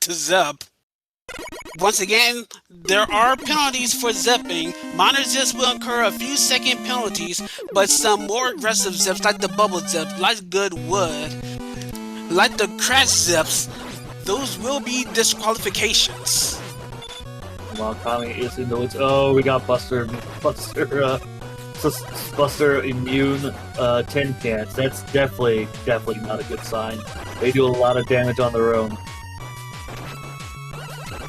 to zip. Once again, there are penalties for zipping. Minor zips will incur a few second penalties, but some more aggressive zips like the bubble zip, like good wood, like the crash zips, those will be disqualifications. While Kami is in the woods, oh, we got Buster immune tin cans. That's definitely not a good sign. They do a lot of damage on their own.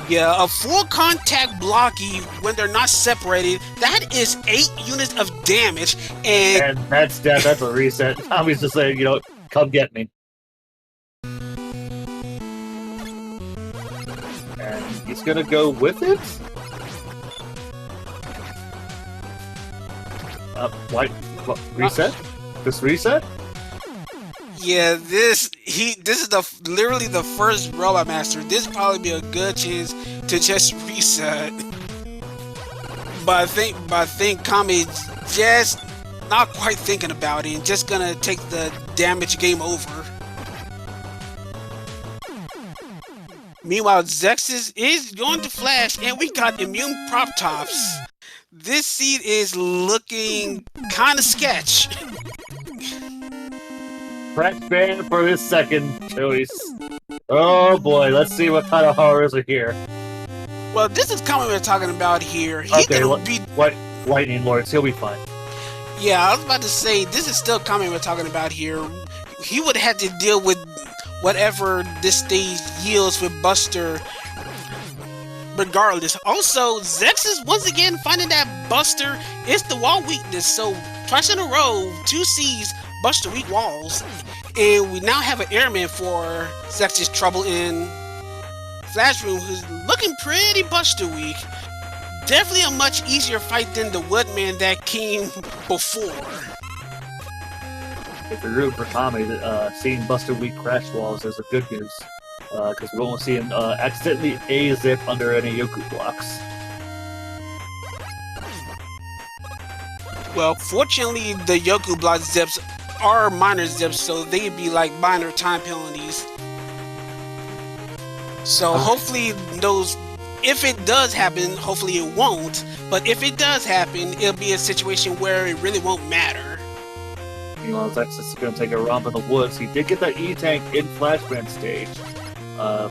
Yeah, a full contact blocky when they're not separated, that is 8 units of damage, and that's a reset. Tommy's just saying, you know, come get me. And he's gonna go with it? What? Reset? Just reset? Yeah, this is literally the first Robot Master. This would probably be a good chance to just reset. But I think Kami just not quite thinking about it and just gonna take the damage, game over. Meanwhile, Zekses is going to flash, and we got immune prop tops. This seed is looking kind of sketch. Crash ban for his second choice. Oh boy, let's see what kind of horrors are here. Well, this is Kammesennin we're talking about here. Lightning Lords, he'll be fine. Yeah, I was about to say, this is still Kammesennin we're talking about here. He would have to deal with whatever this stage yields with Buster regardless. Also, Zekses once again finding that Buster is the wall weakness, so twice in a row, 2 C's, Buster weak walls. And we now have an airman for Zekses trouble in Flash Room, who's looking pretty Buster weak. Definitely a much easier fight than the Woodman that came before. If you're rooting for Kami, seeing Buster weak crash walls is a good news. Because we won't see him accidentally A-zip under any Yoku blocks. Well, fortunately, the Yoku block zips are minor zips, so they'd be like minor time penalties. So hopefully those, if it does happen, hopefully it won't, but if it does happen, it'll be a situation where it really won't matter. Meanwhile, Zekses is going to take a romp in the woods. He did get that E-Tank in Flashband stage.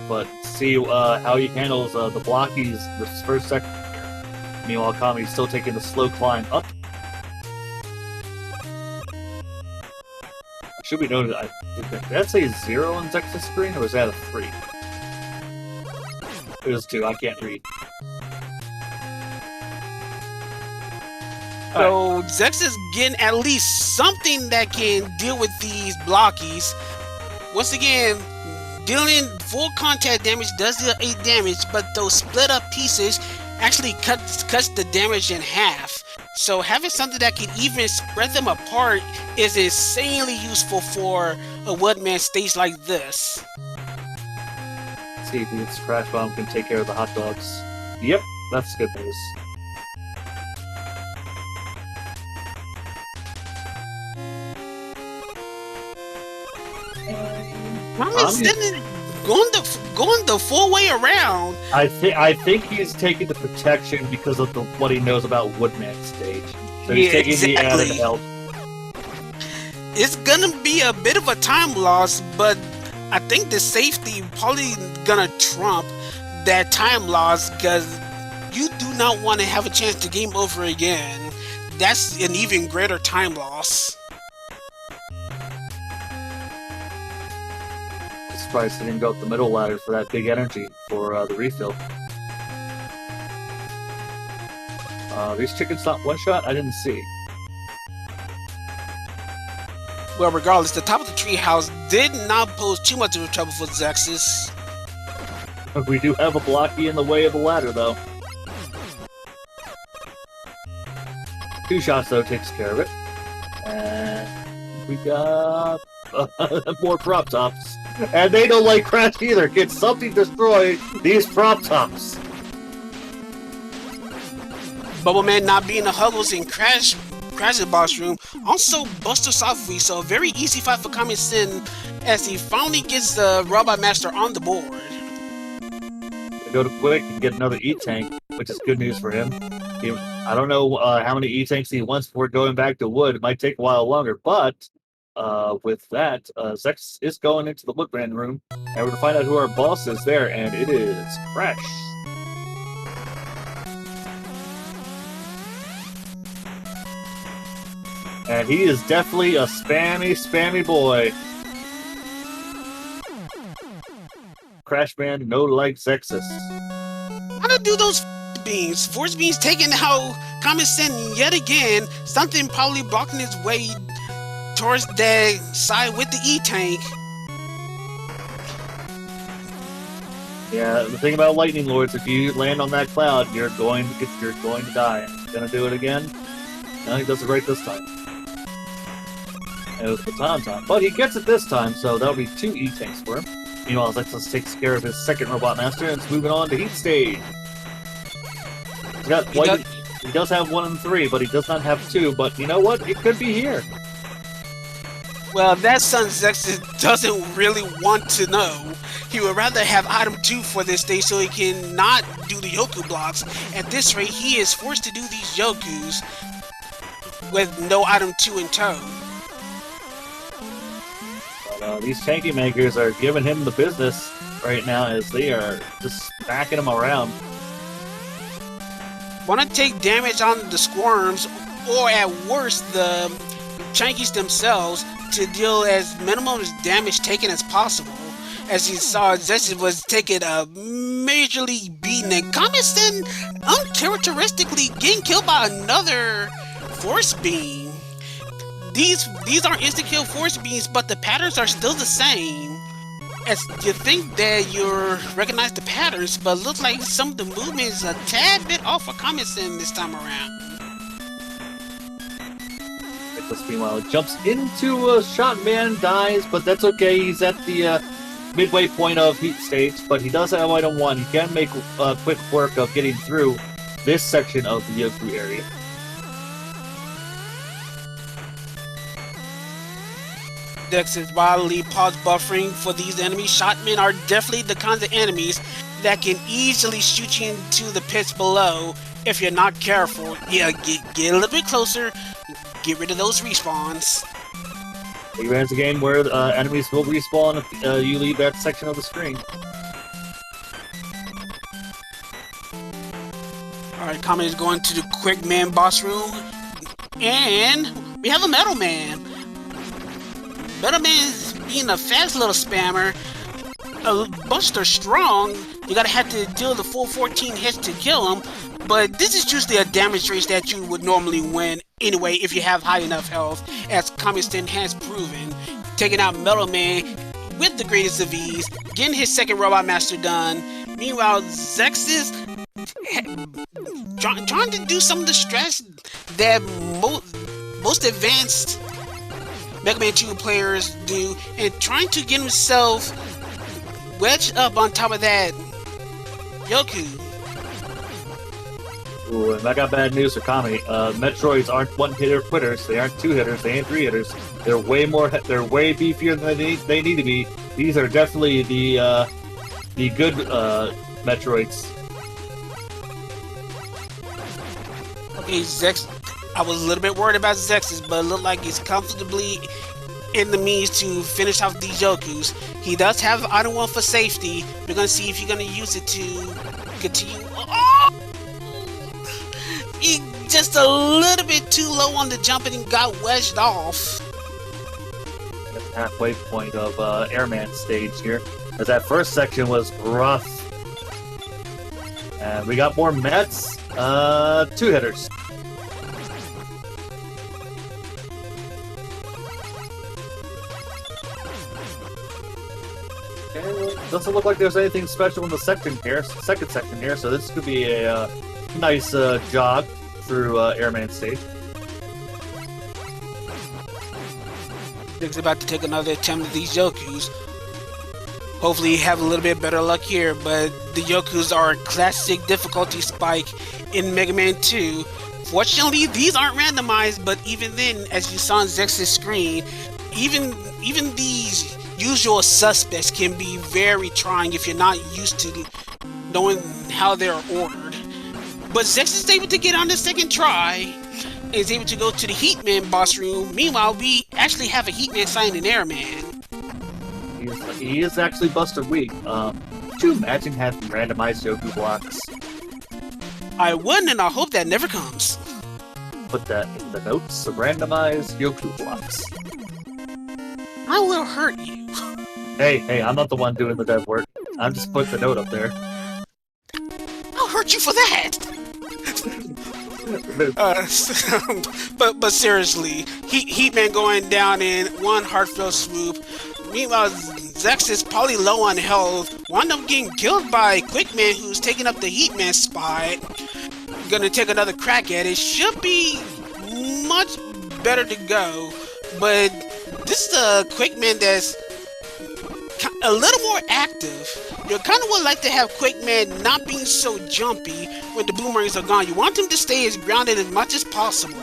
But see how he handles the blockies this first second here. Meanwhile, Kami's still taking the slow climb up. Should we note that did that say 0 on Zekses' screen, or was that a 3? It was 2, I can't read. So Zekses getting at least something that can deal with these blockies. Once again, dealing full contact damage does deal 8 damage, but those split up pieces actually cuts the damage in half. So having something that can even spread them apart is insanely useful for a Woodman stage like this. Let's see if this Crash Bomb can take care of the hot dogs. Yep, that's good news. Kammesennin going the full way around. I think he's taking the protection because of what he knows about Woodman stage. So he's taking the added help. It's gonna be a bit of a time loss, but I think the safety probably gonna trump that time loss, because you do not want to have a chance to game over again. That's an even greater time loss. Surprised he didn't go up the middle ladder for that big energy for the refill. These chickens not one shot? I didn't see. Well, regardless, the top of the treehouse did not pose too much of a trouble for Zekses. We do have a blocky in the way of the ladder, though. 2 shots, though, takes care of it. And we got more prop tops. And they don't like Crash either. Can something destroy these prop tops? Bubbleman not being the Huggles in Crash's boss room. Also, Buster Softly, so a very easy fight for Kammesennin as he finally gets the Robot Master on the board. go to quick and get another E-Tank, which is good news for him. I don't know how many E-Tanks he wants before going back to wood. It might take a while longer, but with that, Zex is going into the woodbrand room, and we're going to find out who our boss is there, and it is Crash. And he is definitely a spammy boy. Crash Man, no like Zekses. How to do those beams? Force beams taking out Kammesennin yet again. Something probably blocking his way towards the side with the E-Tank. Yeah, the thing about Lightning Lords, if you land on that cloud, you're going to die. He's gonna do it again. No, he does it right this time. It was baton time, but he gets it this time, so that'll be 2 E-Tanks for him. Meanwhile, Zekses takes care of his second Robot Master and is moving on to Heat Stage. He does have 1 and 3, but he does not have 2. But you know what? It could be here. Well, that son Zekses doesn't really want to know. He would rather have item 2 for this stage so he can not do the Yoku blocks. At this rate, he is forced to do these Yokus with no item 2 in tow. These tanky makers are giving him the business right now as they are just smacking him around. Want to take damage on the Squirms, or at worst, the Chankies themselves, to deal as minimum damage taken as possible. As you saw, Zekses was taking a majorly beaten, and Kammesennin uncharacteristically getting killed by another Force Beam. These aren't insta-kill Force Beams, but the patterns are still the same. As you think that you recognize the patterns, but it looks like some of the movement is a tad bit off for Kammesennin this time around. Zekses, meanwhile, jumps into a shot man, dies, but that's okay. He's at the midway point of Heat Stage, but he does have item 1. He can make quick work of getting through this section of the Yoku area. Zekses wildly pause buffering for these enemies. Shotmen are definitely the kinds of enemies that can easily shoot you into the pits below if you're not careful. Yeah, get a little bit closer, get rid of those respawns. Speedrun's a game where enemies will respawn if you leave that section of the screen. Alright, Kamen is going to the Quick Man boss room, and we have a Metal Man. Metal Man being a fast little spammer, Buster strong, you gotta have to deal the full 14 hits to kill him, but this is usually a damage race that you would normally win anyway if you have high enough health, as Kammesennin has proven, taking out Metal Man with the greatest of ease, getting his second Robot Master done. Meanwhile, Zekses trying to do some of the stress that most advanced Mega Man 2 players do, and trying to get himself wedged up on top of that Yoku. Ooh, and I got bad news for Kami. Metroids aren't 1-hitter quitters. They aren't 2-hitters. They ain't 3-hitters. They're way more. They're way beefier than they need to be. These are definitely the good Metroids. Okay, Zex. I was a little bit worried about Zekses, but it looked like he's comfortably in the means to finish off these Yokus. He does have item 1 for safety. We're gonna see if you're gonna use it to continue. Oh! He just a little bit too low on the jump and got wedged off. At the halfway point of Airman stage here, as that first section was rough. And we got more Mets, 2-hitters. Doesn't look like there's anything special in the second section here, so this could be a nice jog through Airman stage. He's about to take another attempt at these Yokus. Hopefully have a little bit better luck here, but the Yokus are a classic difficulty spike in Mega Man 2. Fortunately, these aren't randomized, but even then, as you saw on Zekses' screen, even these usual suspects can be very trying if you're not used to knowing how they're ordered. But Zekses is able to get on the second try, and is able to go to the Heatman boss room. Meanwhile, we actually have a Heatman sign an Airman. He is actually busted weak. Could you imagine having randomized Yoku blocks? I wouldn't, and I hope that never comes. Put that in the notes, randomized Yoku blocks. I will hurt you. Hey, I'm not the one doing the dead work. I'm just putting the note up there. I'll hurt you for that! But seriously, Heatman going down in one heartfelt swoop. Meanwhile, Zex is probably low on health. Wound up getting killed by Quickman, who's taking up the Heatman spot. Gonna take another crack at it. Should be much better to go, but this is a Quickman that's a little more active. You kind of would like to have Quickman not being so jumpy when the boomerangs are gone. You want him to stay as grounded as much as possible,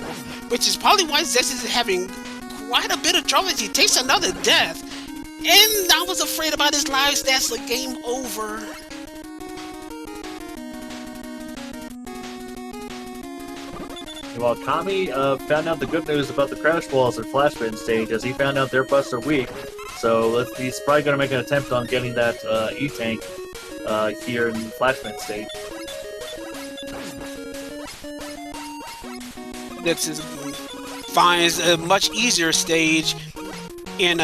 which is probably why Zekses is having quite a bit of trouble as he takes another death. And I was afraid about his life stats, like game over. Well, Kami found out the good news about the crash walls and flashbang stage as he found out their busts are weak. So he's probably going to make an attempt on getting that E-Tank here in the flashbang stage. This finds a much easier stage in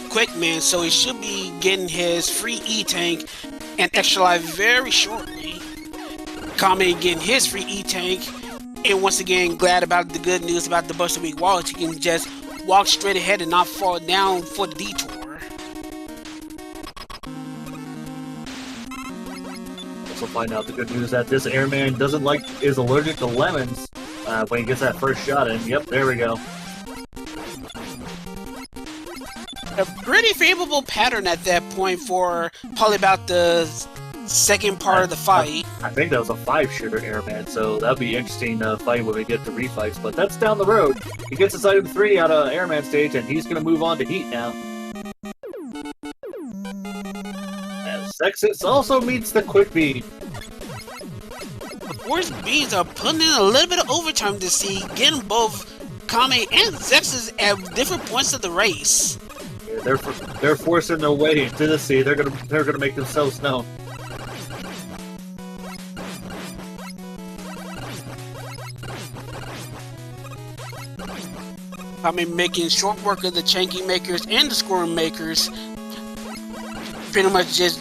Quickman, so he should be getting his free E-Tank and extra life very shortly. Kami getting his free E-Tank, and once again glad about the good news about the Buster Week wallet. You can just walk straight ahead and not fall down for the detour. Also find out the good news that this airman is allergic to lemons when he gets that first shot in. Yep, there we go. A pretty favorable pattern at that point for probably about the second part of the fight. I think that was a 5-shooter airman, so that'll be interesting fight when we get to refights, but that's down the road. He gets his item 3 out of airman stage, and he's going to move on to heat now. As Zekses also meets the quick beat. The Force Bees are putting in a little bit of overtime to see, getting both Kami and Zekses at different points of the race. Yeah, they're forcing their way into the sea. They're gonna make themselves known. Kami making short work of the Chanky makers and the scoring makers. Pretty much just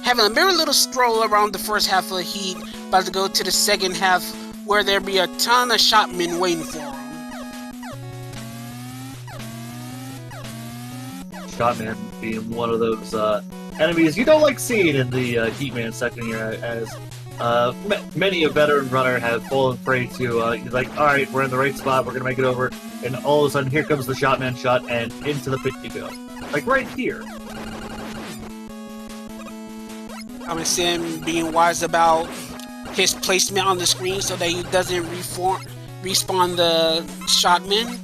having a merry little stroll around the first half of the heat, about to go to the second half where there'll be a ton of shotmen waiting for him. Shotman being one of those enemies you don't like seeing in the Heatman section here, as many a veteran runner have fallen prey to. He's like, alright, we're in the right spot, we're gonna make it over, and all of a sudden here comes the Shotman shot, and into the pit you go. Like right here. Kammesennin being wise about his placement on the screen so that he doesn't respawn the shotman.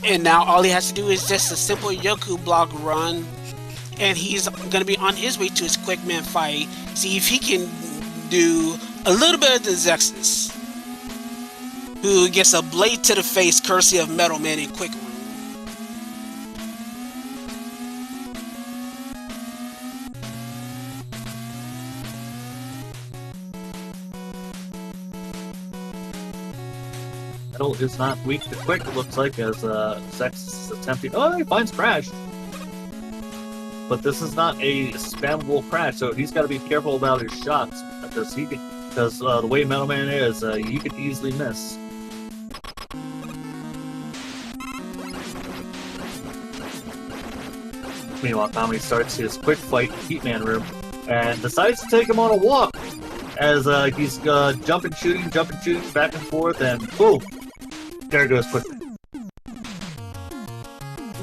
And now all he has to do is just a simple Yoku block run, and he's gonna be on his way to his Quickman fight. See if he can do a little bit of the Zekses, who gets a blade to the face courtesy of Metal Man in Quick Room. Metal is not weak to quick, it looks like, as Zekses is attempting. Oh, he finds Crash! But this is not a spammable Crash, so he's got to be careful about his shots, because the way Metal Man is, you could easily miss. Meanwhile, Kami starts his quick fight Heatman room and decides to take him on a walk as he's jumping, shooting, back and forth, and boom! There goes Quickman.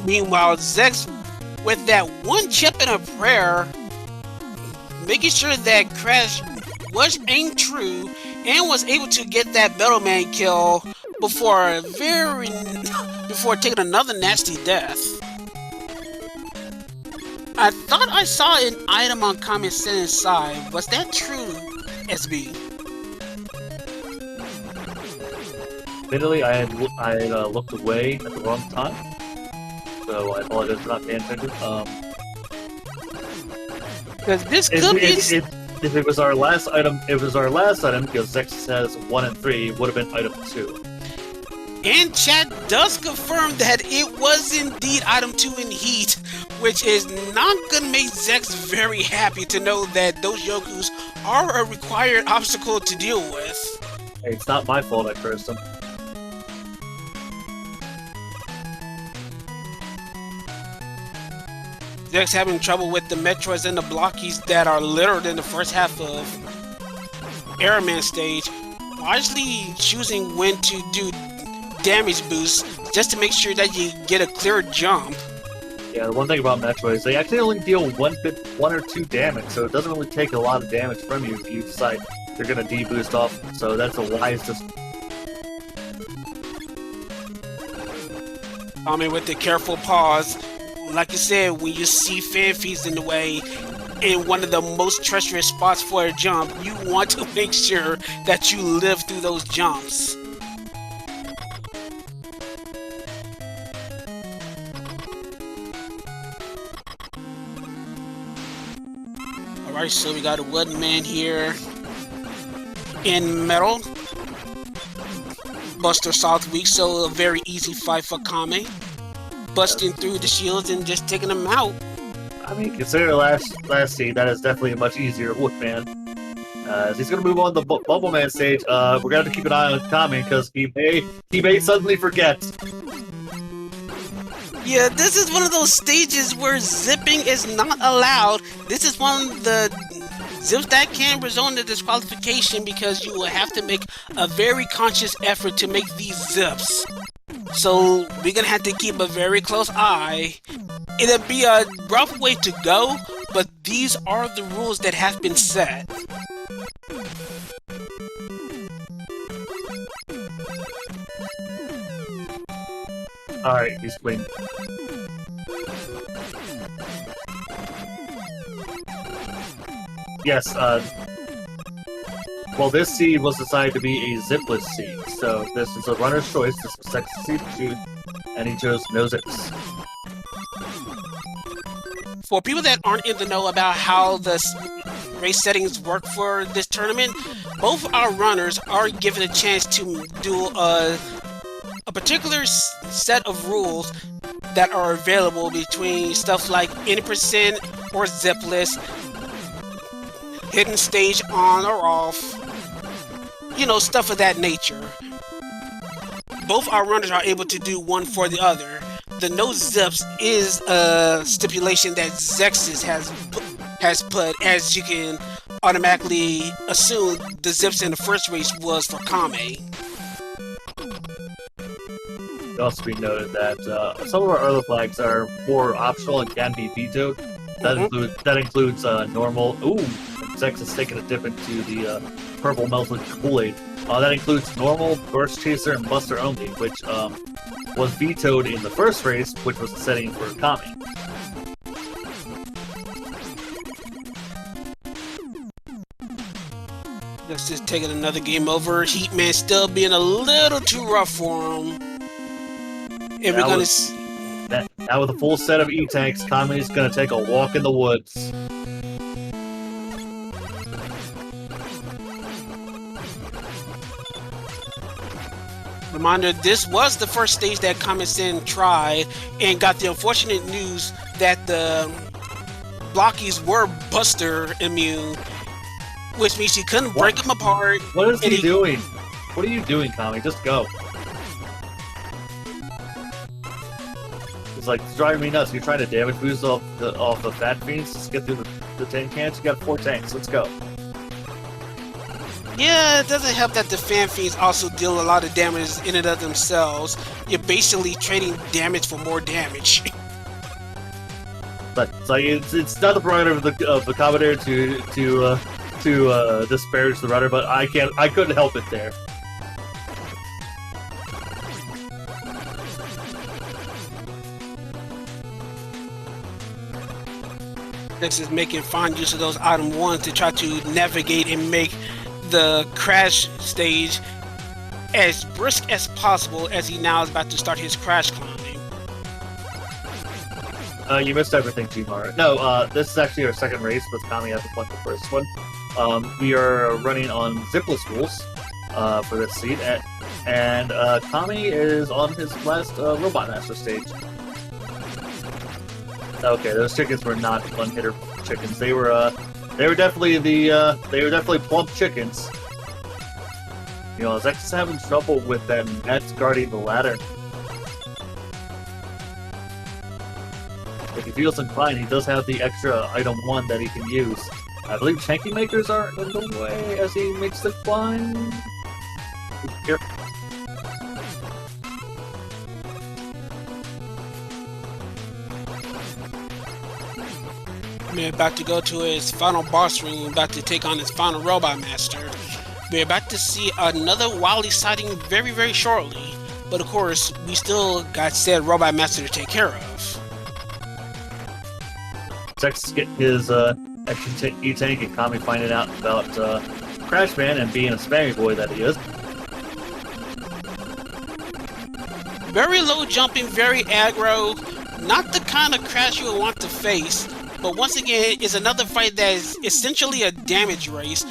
Meanwhile, Zex, with that one chip and a prayer, making sure that Crash was aimed true and was able to get that Metal Man kill before taking another nasty death. I thought I saw an item on Kammesennin's side. Was that true, SB? Admittedly, I had looked away at the wrong time, so I apologize for not paying attention. Because this could be... If it was our last item, because Zekses has 1 and 3, would have been item 2. And chat does confirm that it was indeed item 2 in heat, which is not gonna make Zex very happy to know that those Yokus are a required obstacle to deal with. Hey, it's not my fault I cursed them. Zex having trouble with the Metroids and the Blockies that are littered in the first half of Airman stage, wisely choosing when to do damage boosts just to make sure that you get a clear jump. Yeah, the one thing about Metroid is they actually only deal 1 or 2 damage, so it doesn't really take a lot of damage from you if you decide you're gonna deboost off. So that's a wise decision. I mean, with the careful pause, like you said, when you see fan feeds in the way, in one of the most treacherous spots for a jump, you want to make sure that you live through those jumps. Alright, so we got a wooden man here in metal. Buster South weak, so a very easy fight for Kame. Busting through the shields and just taking them out. I mean, consider last scene, that is definitely a much easier Wood Man. As he's gonna move on to the Bubble Man stage, we're gonna have to keep an eye on Kame because he may suddenly forget. Yeah, this is one of those stages where zipping is not allowed. This is one of the zips that can result in disqualification because you will have to make a very conscious effort to make these zips. So we're gonna have to keep a very close eye. It'll be a rough way to go, but these are the rules that have been set. Alright, he's winning. Yes, well, this seed was decided to be a zipless seed, so this is a runner's choice. This was Zekses' seed to choose, and he chose no zips. For people that aren't in the know about how the race settings work for this tournament, both our runners are given a chance to do a particular set of rules that are available between stuff like 80% or zipless, hidden stage on or off, you know, stuff of that nature. Both our runners are able to do one for the other. The no zips is a stipulation that Zekses has put, as you can automatically assume the zips in the first race was for Kame. It also be noted that some of our other flags are more optional and can be vetoed. That includes normal. Ooh, Zekses taking a dip into the purple melted Kool-Aid. That includes normal, burst chaser, and buster only, which was vetoed in the first race, which was the setting for Kame. Let's just take it another game over. Heatman still being a little too rough for him. And we're gonna now with a full set of E-tanks, Kame's gonna take a walk in the woods. Reminder, this was the first stage that Kammesennin tried and got the unfortunate news that the Blockies were Buster immune, which means he couldn't break them apart. What is he doing? What are you doing, Kame? Just go. It's like, it's driving me nuts. You're trying to damage boost off the Fat Fiends. Just get through the 10 cans. You got 4 tanks. Let's go. Yeah, it doesn't help that the Fan Fiends also deal a lot of damage in and of themselves. You're basically trading damage for more damage. But it's like it's not the prerogative of the commentator to disparage the runner, but I couldn't help it there. This is making fine use of those item 1s to try to navigate and make the crash stage as brisk as possible as he now is about to start his crash climbing. You missed everything, Gmar. No, this is actually our second race, but Kami hasn't won the first one. We are running on zipless rules for this seat, and Kami is on his last Robot Master stage. Okay, those chickens were not one-hitter chickens. They were definitely plump chickens. You know, Zekses having trouble with them nets guarding the ladder. If he feels inclined, he does have the extra item 1 that he can use. I believe Shanky Makers are in the way as he makes the climb. Here. We're about to go to his final boss ring, about to take on his final Robot Master. We're about to see another Wily sighting very, very shortly. But of course, we still got said Robot Master to take care of. Zekses getting his extra E-Tank and Kami finding out about Crashman and being a spammy boy that he is. Very low jumping, very aggro. Not the kind of crash you would want to face. But once again, it's another fight that is essentially a damage race.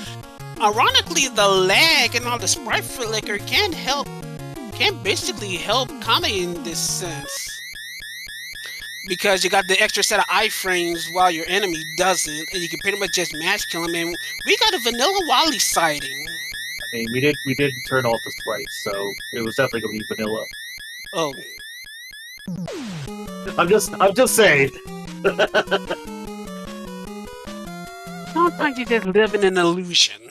Ironically, the lag and all the sprite flicker can basically help Kami in this sense. Because you got the extra set of iframes while your enemy doesn't, and you can pretty much just mash kill him. And we got a vanilla Wally sighting. I mean, we did turn off the sprites, so it was definitely gonna be vanilla. Oh, I'm just saying. Sometimes you just live in an illusion.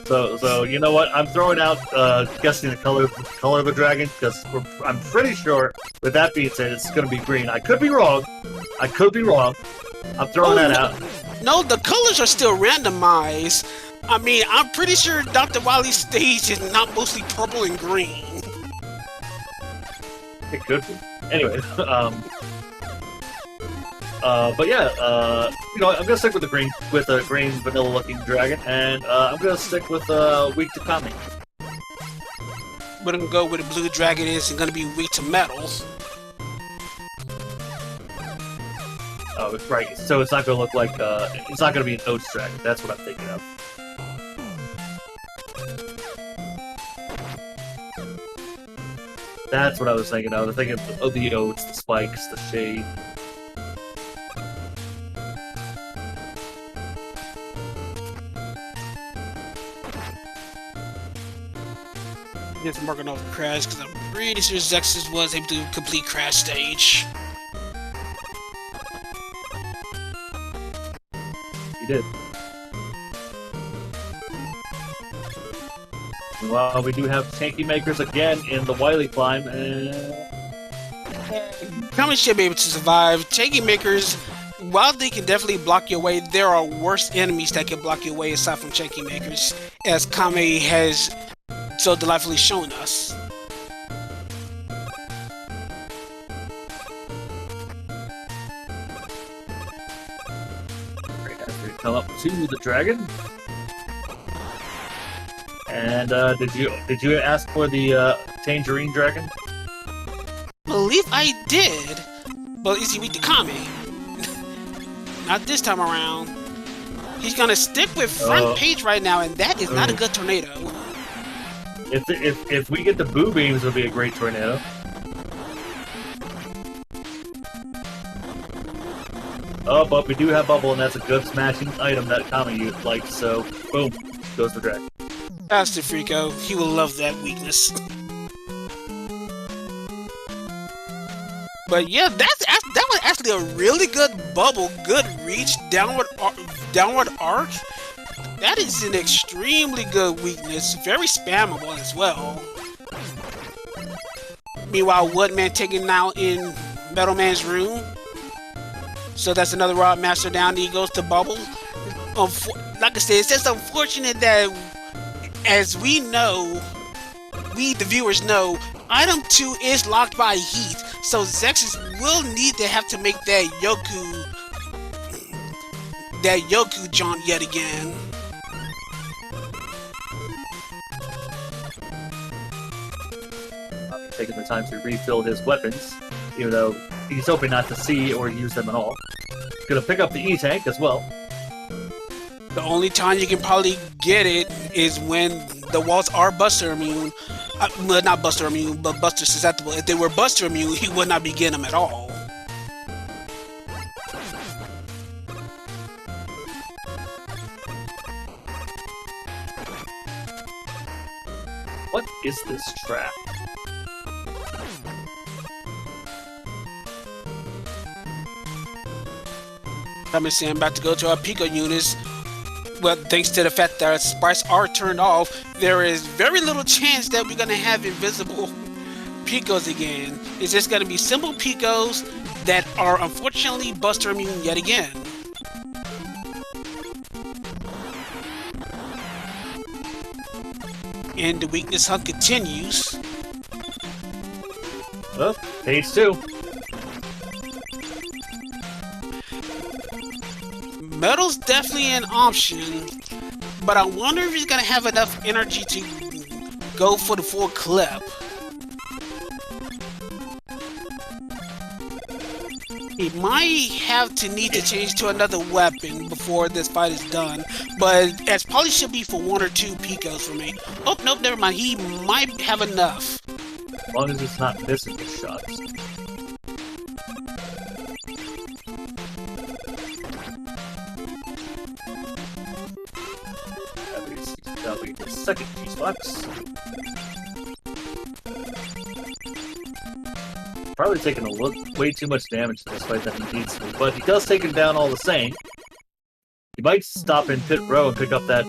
So you know what? I'm throwing out guessing the color of the dragon because I'm pretty sure. With that being said, it's gonna be green. I could be wrong. I'm throwing that out. No, the colors are still randomized. I mean, I'm pretty sure Dr. Wily's stage is not mostly purple and green. It could be. Anyway, but yeah, you know, I'm gonna stick with a green vanilla-looking dragon, and I'm gonna stick with weak to Kami. We're gonna go where the blue dragon is and gonna be weak to metal. Oh, right. So it's not gonna look like it's not gonna be an Oats dragon. That's what I'm thinking of. That's what I was thinking of. I'm thinking of the Oats, the spikes, the shade. Just marking off the crash because I'm pretty sure Zekses was able to complete crash stage. He did. Well, we do have Tanky Makers again in the Wily climb, and Kami should be able to survive. Tanky Makers, while they can definitely block your way, there are worse enemies that can block your way aside from Tanky Makers, as Kami has so delightfully shown us. right after we come up to the dragon. And did you ask for the Tangerine Dragon? Believe I did, but is he weak to Kami? Not this time around. He's gonna stick with front page right now, and that is not a good tornado. If we get the boo beams, it'll be a great tornado. Oh, but we do have bubble, and that's a good smashing item that Kami likes. So, boom, goes the dragon. That's the Freako. He will love that weakness. But yeah, that was actually a really good bubble, good reach, downward arc. That is an extremely good weakness, very spammable as well. Meanwhile, Woodman taking now in Metal Man's room. So that's another Rod Master down. He goes to bubble. Like I said, it's just unfortunate that, as we know, we the viewers know, item 2 is locked by heat. So Zekses will need to have to make that Yoku jaunt yet again. Taking the time to refill his weapons, even though he's hoping not to see or use them at all. Gonna pick up the E-Tank as well. The only time you can probably get it is when the walls are Buster immune. Well, not Buster immune, but Buster susceptible. If they were Buster immune, he would not be getting them at all. What is this trap? Kammesennin about to go to our Pico units. Well, thanks to the fact that our sprites are turned off, there is very little chance that we're going to have invisible Picos again. It's just going to be simple Picos that are unfortunately Buster immune yet again. And the weakness hunt continues. Well, page 2. Metal's definitely an option, but I wonder if he's gonna have enough energy to go for the full clip. He might have to need to change to another weapon before this fight is done, but it probably should be for 1 or 2 Picos for me. Oh, nope, never mind. He might have enough. As long as it's not missing his shots. That'll be the second G-Spots. Probably taking way too much damage in this fight than he needs to, but he does take him down all the same. He might stop in pit row and pick up that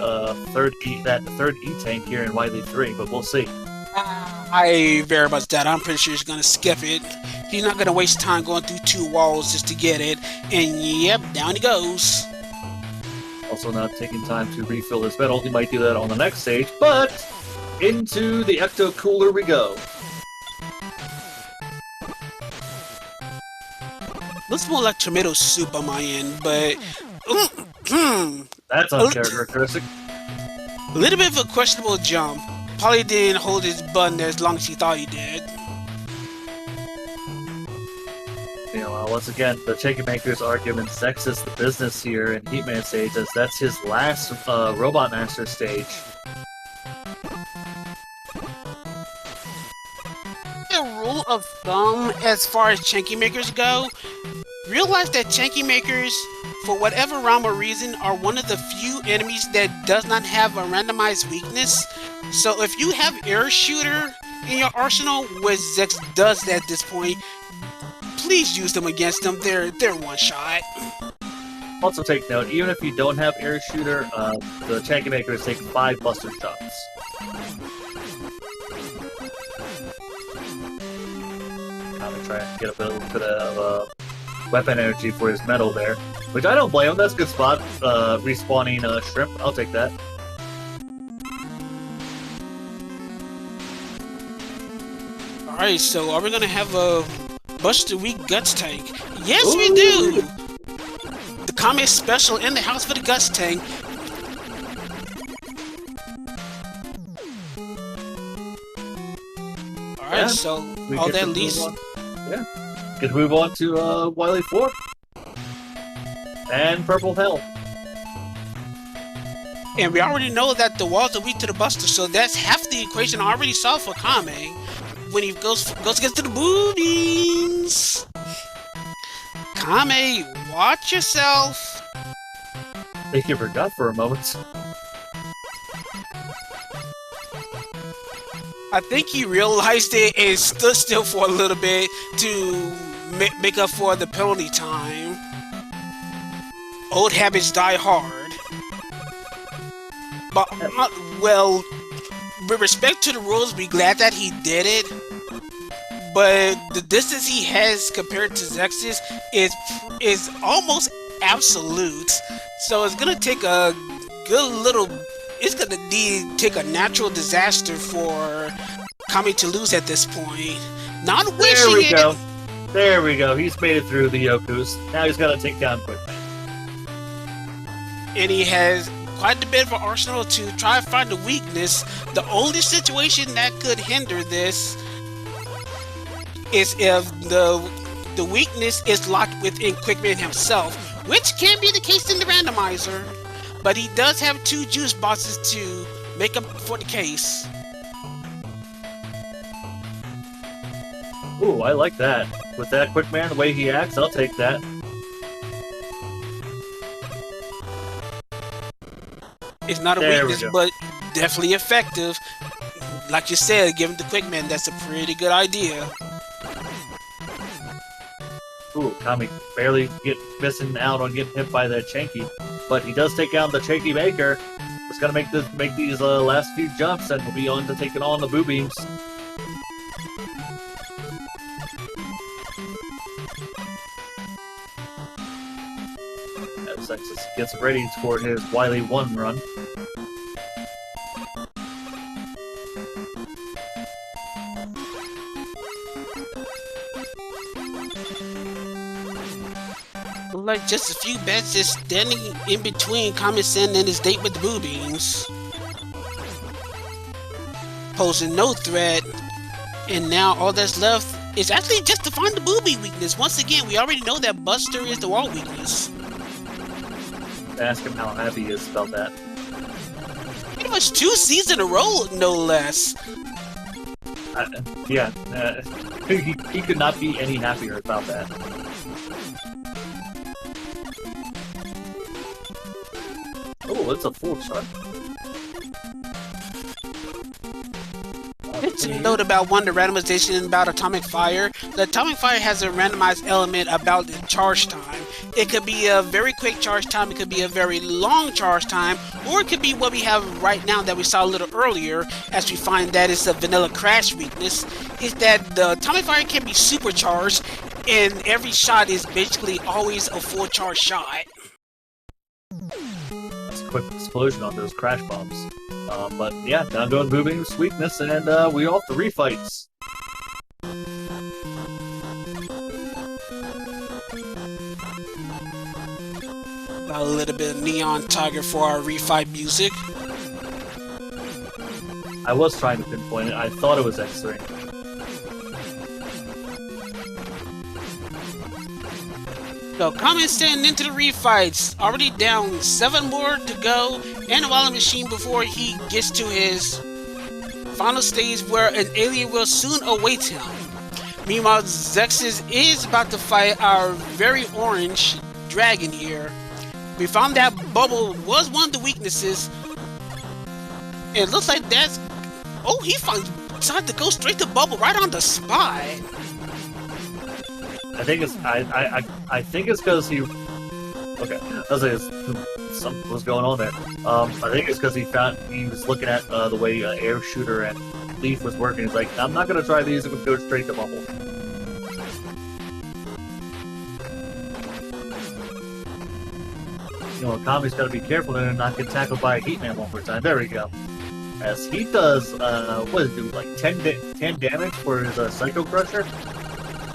third E-Tank here in Wily 3, but we'll see. I very much doubt. I'm pretty sure he's gonna skip it. He's not gonna waste time going through 2 walls just to get it. And yep, down he goes. Also not taking time to refill his metal. He might do that on the next stage, but into the Ecto Cooler we go. Looks more like tomato soup on my end, but That's uncharacteristic. a little bit of a questionable jump. Probably didn't hold his button as long as he thought he did. You know, once again, the Chicken Makers are giving Zekses the business here in Heatman stage, as that's his last Robot Master stage. A rule of thumb as far as Chanky Makers go, realize that Chanky Makers, for whatever rhyme or reason, are one of the few enemies that does not have a randomized weakness. So if you have Air Shooter in your arsenal, which Zex does at this point, please use them against them. They're one shot. Also take note, even if you don't have Air Shooter, the Chanky Makers take 5 Buster shots. I'm gonna try and get a little bit of weapon energy for his metal there, which I don't blame him. That's a good spot. Respawning shrimp, I'll take that. Alright, so are we gonna have a Buster Weak Guts tank? Yes, we do! The Kame special in the house for the Guts tank. Alright, Yeah, so all that leads... Yeah. Get to move on to Wily 4. And Purple Hell. And we already know that the walls are weak to the Buster, so that's half the equation already solved for Kame. When he goes against the boobies. Kame, watch yourself. I think you forgot for a moment. I think he realized it and stood still for a little bit to make up for the penalty time. Old habits die hard. But, well, with respect to the rules, we're glad that he did it. But the distance he has compared to Zekses is almost absolute. So it's gonna take a good little... It's gonna take a natural disaster for Kame to lose at this point. Not wishing There we go. There we go. He's made it through the Yokus. Now he's got to take down Quickman. And he has quite a bit of an arsenal to try to find the weakness. The only situation that could hinder this is if the weakness is locked within Quickman himself, which can be the case in the randomizer. But he does have 2 juice boxes to make up for the case. Ooh, I like that. With that Quickman, the way he acts, I'll take that. It's not a weakness, but definitely effective. Like you said, give him the Quickman, that's a pretty good idea. Ooh, Tommy barely missing out on getting hit by that Chanky. But he does take down the Chanky Maker. Just gotta make these last few jumps, and we'll be on to taking on the Boo Beams. As Zekses gets ready for his Wily 1 run. Like just a few bets just standing in between Kammesennin and his date with the Boo Beams, posing no threat, and now all that's left is actually just to find the Boo Beam weakness. Once again, we already know that Buster is the wall weakness. Ask him how happy he is about that. Pretty much 2 seasons in a row, no less. He could not be any happier about that. Oh, it's a full shot. It's a note about the randomization about Atomic Fire. The Atomic Fire has a randomized element about the charge time. It could be a very quick charge time, it could be a very long charge time, or it could be what we have right now that we saw a little earlier, as we find that it's a vanilla crash weakness, is that the Atomic Fire can be supercharged, and every shot is basically always a full charge shot. Quick explosion on those crash bombs. But yeah, down to Boo Beam's weakness, and we off the refights. A little bit of Neon Tiger for our refight music. I was trying to pinpoint it. I thought it was X3. So Kammesennin into the refights, already down 7 more to go, and a Wily Machine before he gets to his final stage where an alien will soon await him. Meanwhile, Zekses is about to fight our very orange dragon here. We found that Bubble was one of the weaknesses. It looks like that's... Oh, he decided to go straight to Bubble right on the spot. I think it's I think it's because he. Okay, I was like, something was going on there. I think it's because he was looking at the way Air Shooter and Leaf was working. He's like, I'm not gonna try these. I'm gonna go straight to Bubble. You know, Kami's got to be careful and not get tackled by a Heatman one more time. There we go. As he does, what does it do? Like 10 damage for his Psycho Crusher.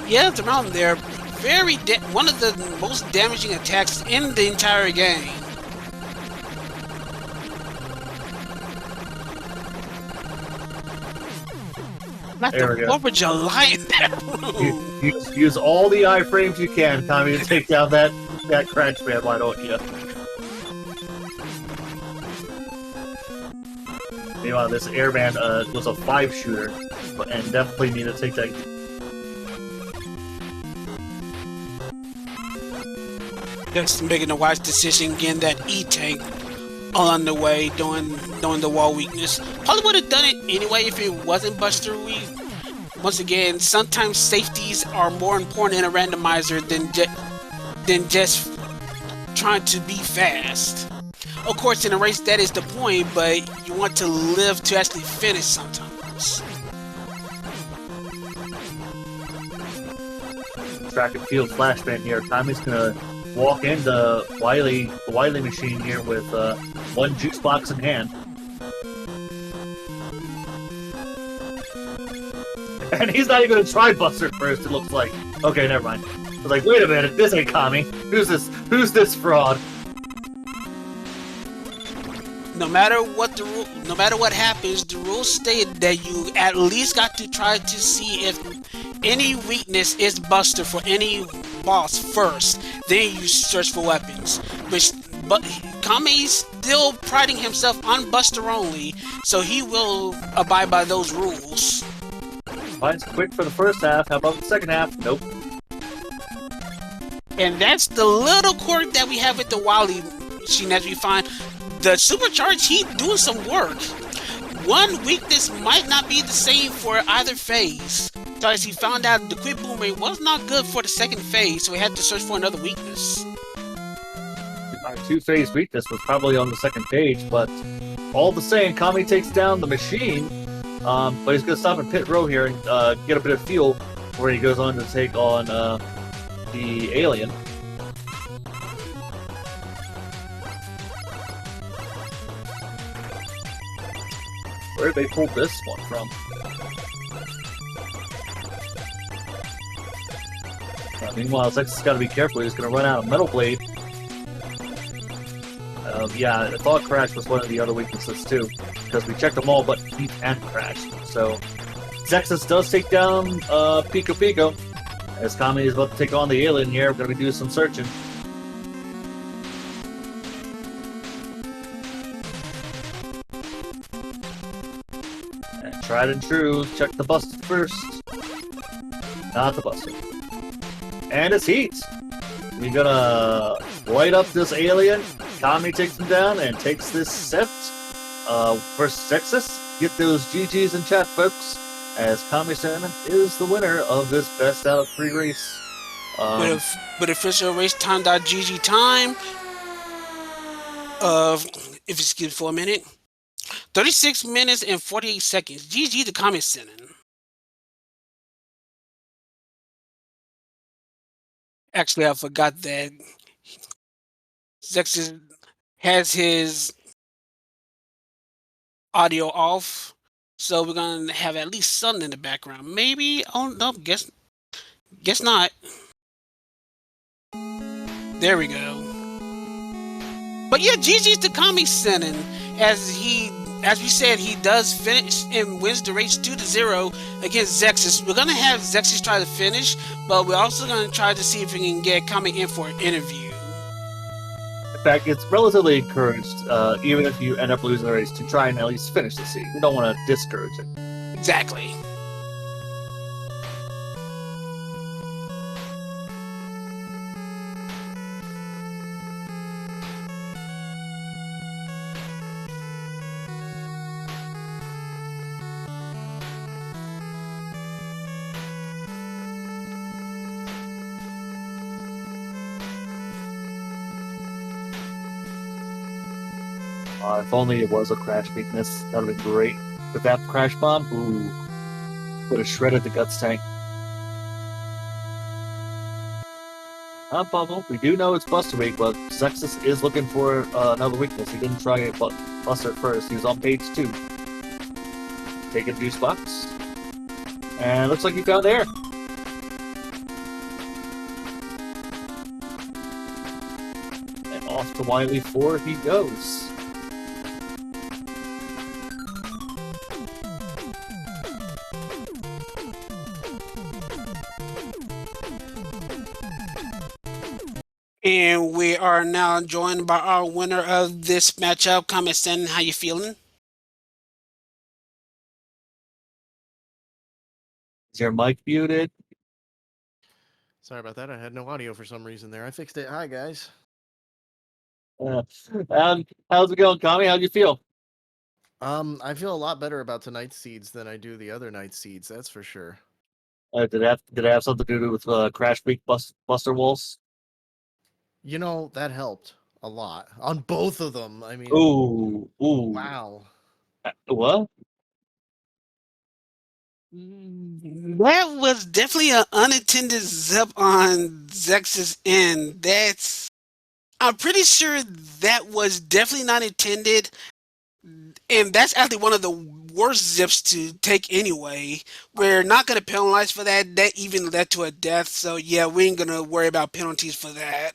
Yeah, it's around there. One of the most damaging attacks in the entire game. Like the 4th of July in that room. Use all the iframes you can, Tommy, to take down that crash man. Why don't you? Meanwhile, this airman was a 5-shooter, and definitely need to take that. Just making a wise decision, getting that E-Tank on the way, doing the wall weakness. Probably would have done it anyway if it wasn't Buster weak. Once again, sometimes safeties are more important in a randomizer than just trying to be fast. Of course, in a race that is the point, but you want to live to actually finish sometimes. Track and field flashbang here. Tommy's gonna walk into the Wily machine here with 1 juice box in hand. And he's not even gonna try Buster first, it looks like. Okay, never mind. I was like, wait a minute, this ain't Kami. Who's this? Who's this fraud? No matter what happens, the rules state that you at least got to try to see if any weakness is busted for any boss first. Then you search for weapons. But Kami's still priding himself on Buster only, so he will abide by those rules. Mine's quick for the first half. How about the second half? Nope. And that's the little quirk that we have with the Wily machine as we find. The supercharge, he doing some work. One weakness might not be the same for either phase. So as he found out the quick boomerang was not good for the second phase, so he had to search for another weakness. Our two-phase weakness was probably on the second page, but all the same, Kami takes down the machine. But he's gonna stop in pit row here and get a bit of fuel where he goes on to take on the alien. Where did they pull this one from? Meanwhile, Zekses got to be careful. He's going to run out of Metal Blade. Yeah, I thought Crash was one of the other weaknesses too, because we checked them all but Heat and Crash. So Zekses does take down Pico Pico. As Kami is about to take on the alien here, we're going to be doing some searching. And tried and true, check the Buster first. Not the Buster. And it's Heat. We're gonna light up this alien. Kami takes him down and takes this set. Versus Zekses. Get those GGs in chat, folks, as Kammesennin is the winner of this best out of 3 race. With official race time.gg time of, if you skip for a minute, 36 minutes and 48 seconds. GG to Kammesennin. Actually, I forgot that Zekses has his audio off, so we're gonna have at least something in the background. Maybe, oh no, guess not. There we go. But yeah, GG's to Kammesennin, as we said, he does finish and wins the race 2-0 against Zekses. We're gonna have Zekses try to finish, but we're also gonna try to see if we can get Kami in for an interview. In fact, it's relatively encouraged, even if you end up losing the race, to try and at least finish the scene. You don't want to discourage it. Exactly. If only it was a Crash weakness, that would have been great. With that Crash Bomb, ooh, would have shredded the Guts tank. Not Bubble, we do know it's Buster Week, but Zekses is looking for another weakness. He didn't try it, but Buster first. He was on page 2. Take a juice box. And looks like he found air. And off to Wily 4 he goes. And we are now joined by our winner of this matchup, Kammesennin. How you feeling? Is your mic muted? Sorry about that. I had no audio for some reason there. I fixed it. Hi, guys. How's it going, Kami? How'd you feel? I feel a lot better about tonight's seeds than I do the other night's seeds. That's for sure. Did it have something to do with Crash Week Buster Wolves? You know, that helped a lot on both of them. I mean, Ooh. wow. What? That was definitely an unintended zip on Zekses' end. I'm pretty sure that was definitely not intended. And that's actually one of the worst zips to take anyway. We're not gonna penalize for that. That even led to a death. So yeah, we ain't gonna worry about penalties for that.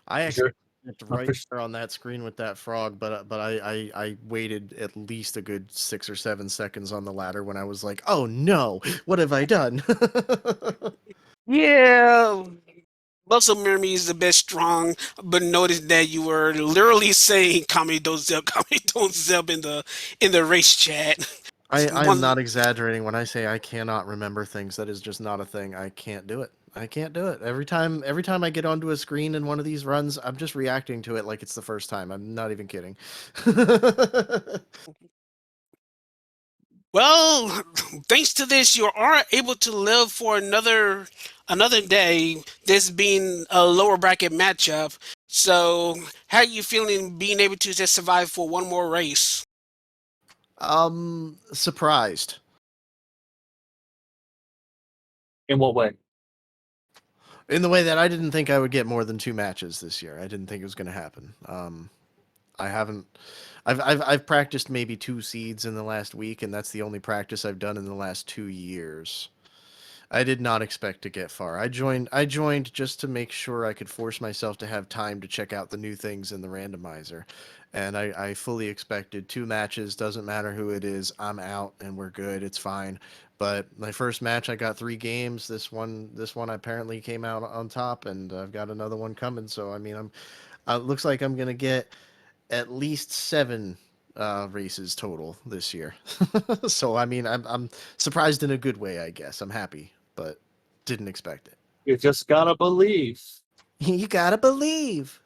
I For actually sure. looked Uh, right for, there on that screen with that frog, but I waited at least a good 6 or 7 seconds on the ladder when I was like, oh no, what have I done? Yeah, muscle memory is a bit strong, but notice that you were literally saying "Kami don't zip, Kami don't zip" in the race chat. I am One, not exaggerating when I say I cannot remember things. That is just not a thing. I can't do it. I can't do it. Every time I get onto a screen in one of these runs, I'm just reacting to it like it's the first time. I'm not even kidding. well, thanks to this, you are able to live for another day. This being a lower bracket matchup. So, how are you feeling being able to just survive for one more race? Surprised. in what way? In the way that I didn't think I would get more than 2 matches this year. I didn't think it was going to happen. I haven't. I've practiced maybe 2 seeds in the last week, and that's the only practice I've done in the last 2 years. I did not expect to get far. I joined just to make sure I could force myself to have time to check out the new things in the randomizer. And I fully expected 2 matches, doesn't matter who it is, I'm out and we're good, it's fine. But my first match I got 3 games. This one apparently came out on top, and I've got another one coming, so I mean looks like I'm gonna get at least 7 races total this year. So I mean, I'm surprised in a good way, I guess. I'm happy, but didn't expect it. You just gotta believe. You gotta believe.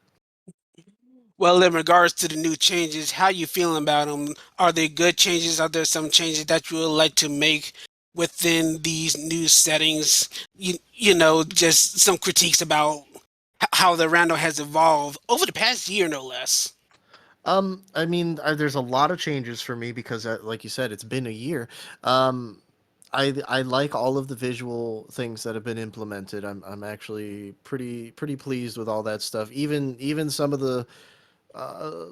Well, in regards to the new changes, how you feeling about them? Are they good changes? Are there some changes that you would like to make within these new settings? Just some critiques about how the random has evolved over the past year, no less. I mean, there's a lot of changes for me because, like you said, it's been a year. Um, I like all of the visual things that have been implemented. I'm actually pretty pleased with all that stuff. Even some of the uh,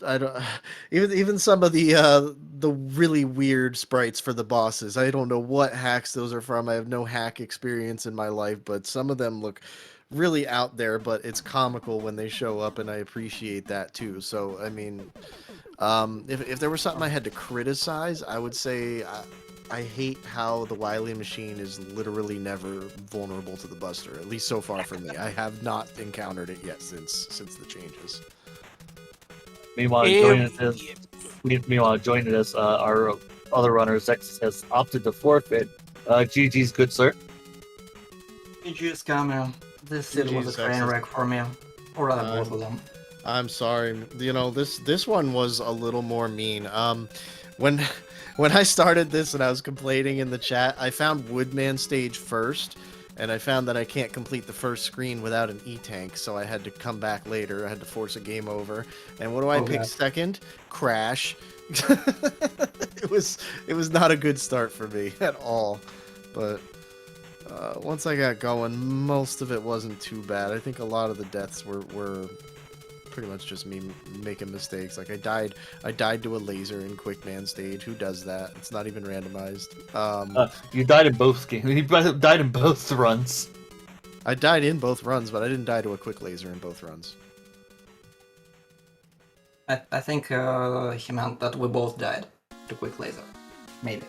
I don't even some of the really weird sprites for the bosses. I don't know what hacks those are from. I have no hack experience in my life, but some of them look really out there, but it's comical when they show up, and I appreciate that too. So I mean, if there was something I had to criticize, I would say I hate how the Wily machine is literally never vulnerable to the Buster. At least so far for me, I have not encountered it yet since the changes. Meanwhile, And joining us, our other runner Zekses has opted to forfeit. GG's, good sir. GG scammer. This seed was a GG's train excellent. wreck for me. Or rather, both of them. I'm sorry. This one was a little more mean. When when I started this and I was complaining in the chat, I found Woodman stage first, and I found that I can't complete the first screen without an E-tank, so I had to come back later. I had to force a game over. And what do I pick God. second? Crash. It was not a good start for me at all. But once I got going, most of it wasn't too bad. I think a lot of the deaths were pretty much just me making mistakes. Like I died to a laser in Quickman stage. Who does that? It's not even randomized. You died in both games. You died in both runs. I died in both runs, but I didn't die to a quick laser in both runs. I think he meant that we both died to quick laser. Maybe.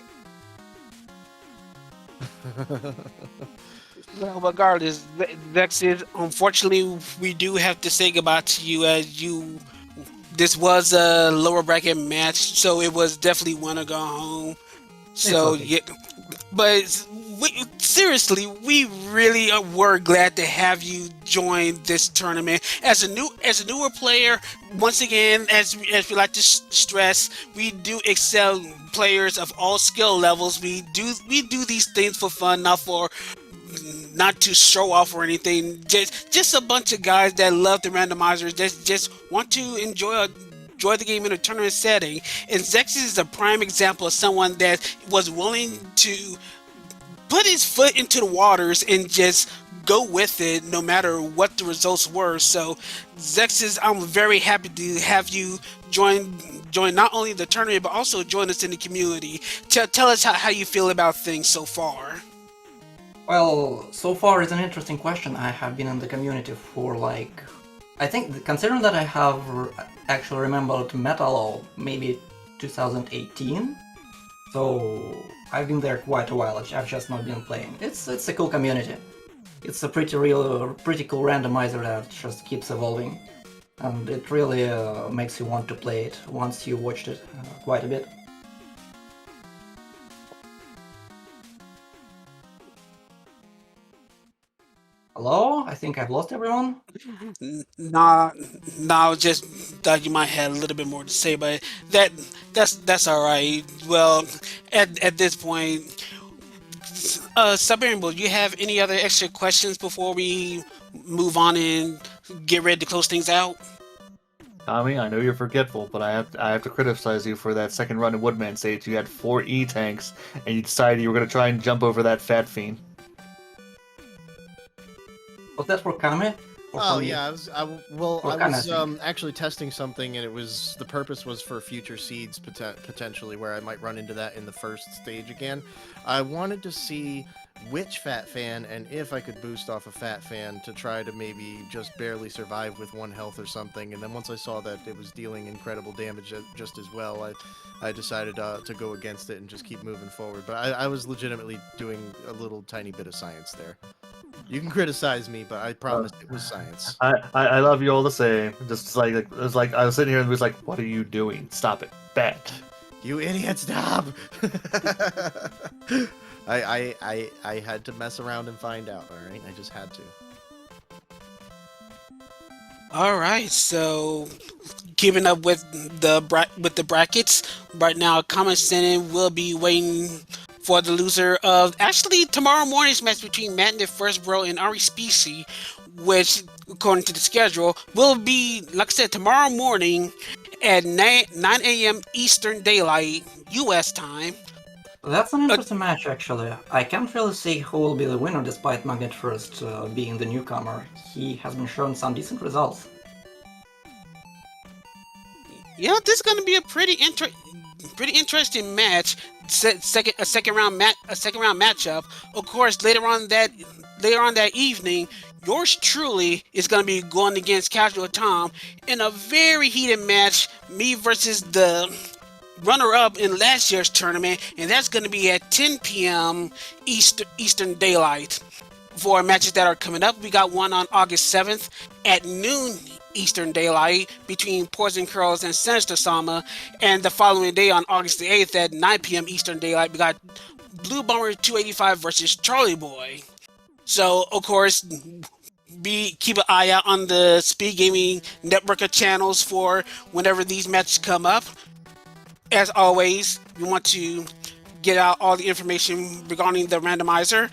well, regardless, Vexed, unfortunately, we do have to say goodbye to you as you. This was a lower bracket match, so it was definitely wanna go home. So okay. yeah, but seriously, we really were glad to have you join this tournament as a newer player. Once again, as we like to stress, we do excel players of all skill levels. We do these things for fun, not to show off or anything. Just a bunch of guys that love the randomizers. Just want to enjoy the game in a tournament setting. And Zekses is a prime example of someone that was willing to put his foot into the waters and just go with it no matter what the results were. So Zekses, I'm very happy to have you join join not only the tournament but also join us in the community. Tell us how you feel about things so far. Well, so far it's an interesting question. I have been in the community for like, I think, considering that I have actually remembered Metal maybe 2018, so I've been there quite a while. I've just not been playing. It's a cool community. It's a pretty cool randomizer that just keeps evolving, and it really makes you want to play it once you watched it quite a bit. Hello? I think I've lost everyone. Nah, nah. Just thought you might have a little bit more to say, but that's all right. Well, at this point, Siberian Bull, do you have any other extra questions before we move on and get ready to close things out? Tommy, I know you're forgetful, but I have to criticize you for that second run in Woodman stage. You had 4 E-tanks, and you decided you were going to try and jump over that fat fiend. Was that for Kame? Or Oh for me? yeah, I Or was Kammesennin? actually testing something, and the purpose was for future seeds potentially, where I might run into that in the first stage again. I wanted to see which fat fan and if I could boost off a fat fan to try to maybe just barely survive with 1 health or something. And then once I saw that it was dealing incredible damage just as well, I decided to go against it and just keep moving forward. But I was legitimately doing a little tiny bit of science there. You can criticize me, but I promise it was science. I love you all the same. Just like it was like I was sitting here and was like, "What are you doing? Stop it, bad." You idiot, stop! I had to mess around and find out, alright? I just had to. All right, so keeping up with the brackets right now, Kammesennin will be waiting for the loser of actually tomorrow morning's match between Matt and the First Bro and Ari Specie, which according to the schedule will be, like I said, tomorrow morning at 9 a.m. Eastern Daylight U.S. time. That's an interesting match, actually. I can't really say who will be the winner despite Magnet First being the newcomer. He has been showing some decent results. Yeah, this is going to be a pretty interesting match. A second round matchup. Of course, later on that evening, yours truly is going to be going against Casual Tom in a very heated match. Me versus the runner-up in last year's tournament, and that's going to be at 10 p.m. Eastern Daylight. For matches that are coming up, we got one on August 7th at noon Eastern Daylight between Poison Curls and Sinister Sama, and the following day on August the 8th at 9 p.m. Eastern Daylight, we got Blue Bomber 285 versus Charlie Boy. So, of course, keep an eye out on the Speed Gaming network of channels for whenever these matches come up. As always, we want to get out all the information regarding the randomizer.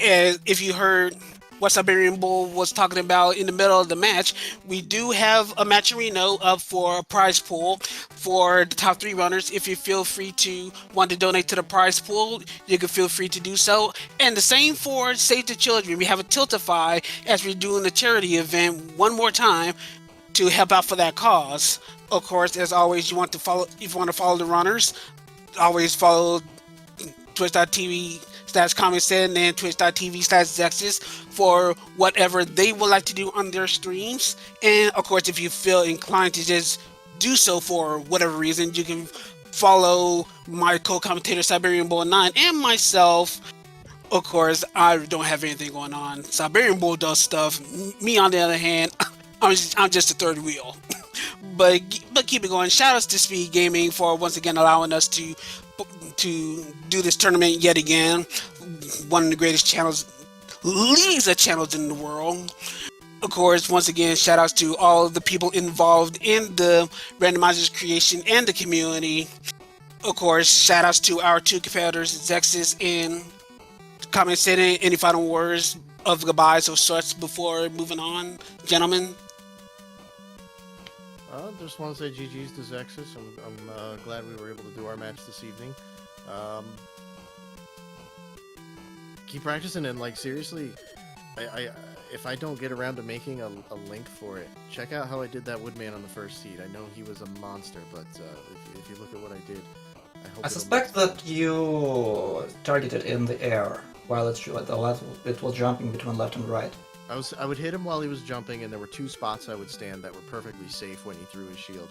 And if you heard what Siberian Bull was talking about in the middle of the match, we do have a matcherino up for a prize pool for the top 3 runners. If you feel free to want to donate to the prize pool, you can feel free to do so. And the same for Save the Children. We have a Tiltify as we're doing the charity event one more time to help out for that cause. Of course, as always, if you want to follow the runners, always follow twitch.tv/Kammesennin and twitch.tv/Zekses for whatever they would like to do on their streams. And of course, if you feel inclined to just do so for whatever reason, you can follow my co-commentator Siberian Bull 9 and myself. Of course, I don't have anything going on. Siberian Bull does stuff. Me, on the other hand, I'm just a third wheel. But keep it going. Shout outs to Speed Gaming for once again allowing us to do this tournament yet again. One of the greatest leagues of channels in the world. Of course, once again, shout outs to all of the people involved in the randomizer's creation and the community. Of course, shout outs to our 2 competitors, Zekses and Kammesennin. Any final words of goodbyes or sorts before moving on, gentlemen? Just want to say GG's to Zekses. I'm glad we were able to do our match this evening. Keep practicing, and like seriously, if I don't get around to making a link for it, check out how I did that Woodman on the first seed. I know he was a monster, but if you look at what I did, I hope I it'll suspect make that you targeted in the air while it was jumping between left and right. I would hit him while he was jumping, and there were 2 spots I would stand that were perfectly safe when he threw his shield.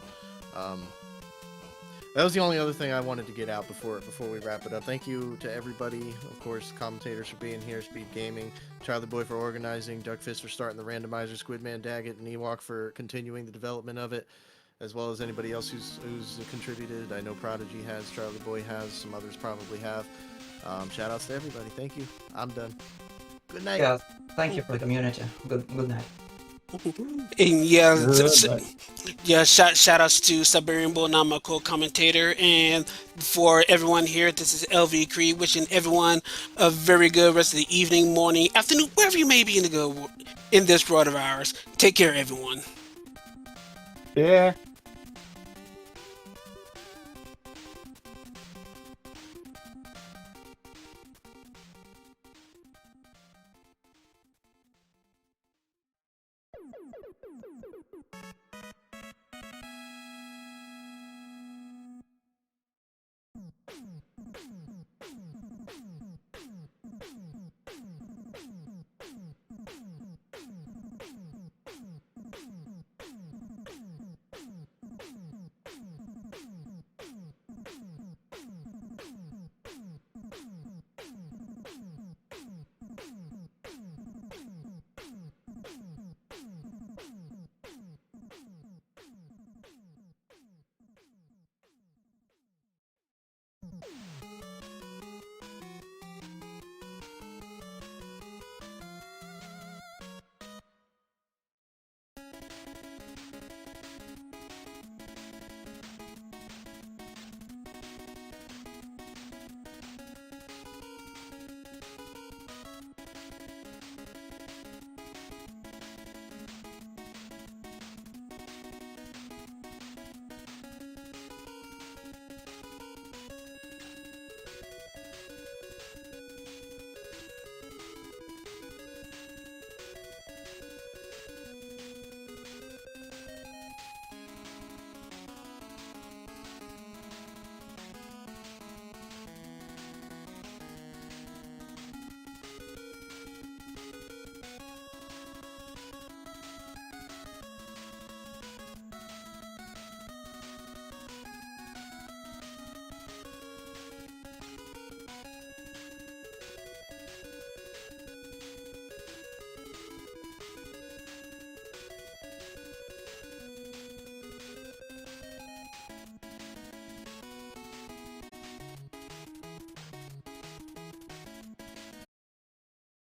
That was the only other thing I wanted to get out before we wrap it up. Thank you to everybody, of course, commentators for being here, Speed Gaming, Charlie Boy for organizing, Duckfist for starting the randomizer, Squidman, Daggett, and Ewok for continuing the development of it, as well as anybody else who's contributed. I know Prodigy has, Charlie Boy has, some others probably have. Shout outs to everybody. Thank you. I'm done. Good night. Yeah, thank you for the community. Good night. And yeah, Good. shout outs to Siberian Bull, now my co-commentator, and for everyone here, this is LV Creed, wishing everyone a very good rest of the evening, morning, afternoon, wherever you may be in this world of ours. Take care, everyone. Yeah.